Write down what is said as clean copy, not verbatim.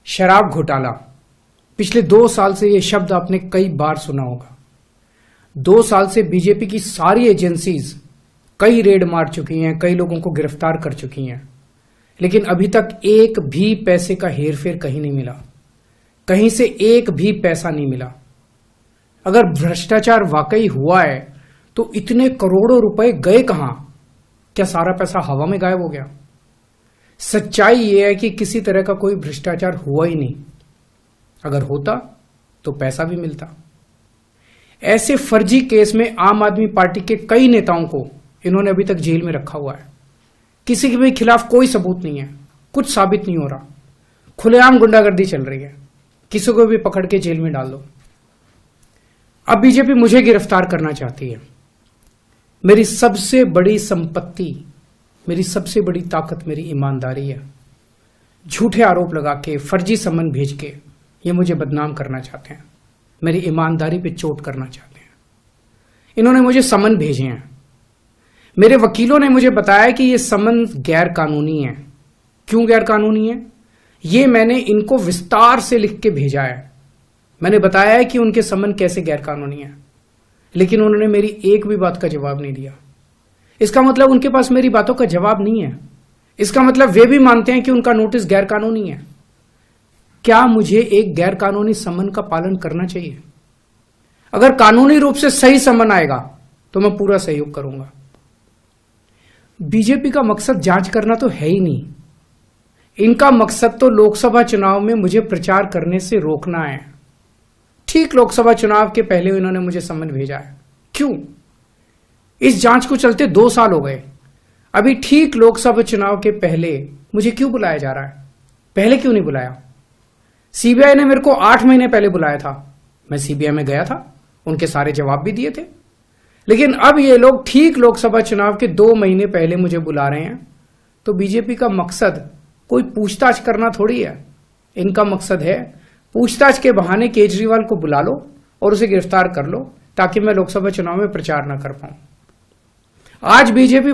शराब घोटाला। पिछले 2 साल से यह शब्द आपने कई बार सुना होगा। 2 साल से बीजेपी की सारी एजेंसीज कई रेड मार चुकी हैं, कई लोगों को गिरफ्तार कर चुकी हैं, लेकिन अभी तक एक भी पैसे का हेरफेर कहीं नहीं मिला, कहीं से एक भी पैसा नहीं मिला। अगर भ्रष्टाचार वाकई हुआ है तो इतने करोड़ों रुपए गए कहां? क्या सारा पैसा हवा में गायब हो गया? सच्चाई यह है कि किसी तरह का कोई भ्रष्टाचार हुआ ही नहीं। अगर होता तो पैसा भी मिलता। ऐसे फर्जी केस में आम आदमी पार्टी के कई नेताओं को इन्होंने अभी तक जेल में रखा हुआ है। किसी के भी खिलाफ कोई सबूत नहीं है, कुछ साबित नहीं हो रहा, खुलेआम गुंडागर्दी चल रही है, किसी को भी पकड़ के जेल में डाल दो। अब बीजेपी मुझे गिरफ्तार करना चाहती है। मेरी सबसे बड़ी संपत्ति, मेरी सबसे बड़ी ताकत मेरी ईमानदारी है। झूठे आरोप लगा के, फर्जी सम्मन भेज के ये मुझे बदनाम करना चाहते हैं, मेरी ईमानदारी पे चोट करना चाहते हैं। इन्होंने मुझे सम्मन भेजे हैं। मेरे वकीलों ने मुझे बताया कि ये सम्मन गैर कानूनी है। क्यों गैर कानूनी है? ये मैंने इनको विस्तार से लिख के भेजा है। मैंने बताया है कि उनके सम्मन कैसे गैर कानूनी है, लेकिन उन्होंने मेरी एक भी बात का जवाब नहीं दिया। इसका मतलब उनके पास मेरी बातों का जवाब नहीं है। इसका मतलब वे भी मानते हैं कि उनका नोटिस गैर कानूनी है। क्या मुझे एक गैर कानूनी सम्मन का पालन करना चाहिए? अगर कानूनी रूप से सही सम्मन आएगा तो मैं पूरा सहयोग करूंगा। बीजेपी का मकसद जांच करना तो है ही नहीं। इनका मकसद तो लोकसभा चुनाव में मुझे प्रचार करने से रोकना है। ठीक लोकसभा चुनाव के पहले इन्होंने मुझे सम्मन भेजा है। क्यों? इस जांच को चलते 2 साल हो गए। अभी ठीक लोकसभा चुनाव के पहले मुझे क्यों बुलाया जा रहा है? पहले क्यों नहीं बुलाया? सीबीआई ने मेरे को 8 महीने पहले बुलाया था। मैं सीबीआई में गया था, उनके सारे जवाब भी दिए थे। लेकिन अब ये लोग ठीक लोकसभा चुनाव के 2 महीने पहले मुझे बुला रहे हैं। तो बीजेपी का मकसद कोई पूछताछ करना थोड़ी है। इनका मकसद है पूछताछ के बहाने केजरीवाल को बुला लो और उसे गिरफ्तार कर लो, ताकि मैं लोकसभा चुनाव में प्रचार न कर पाऊं। आज बीजेपी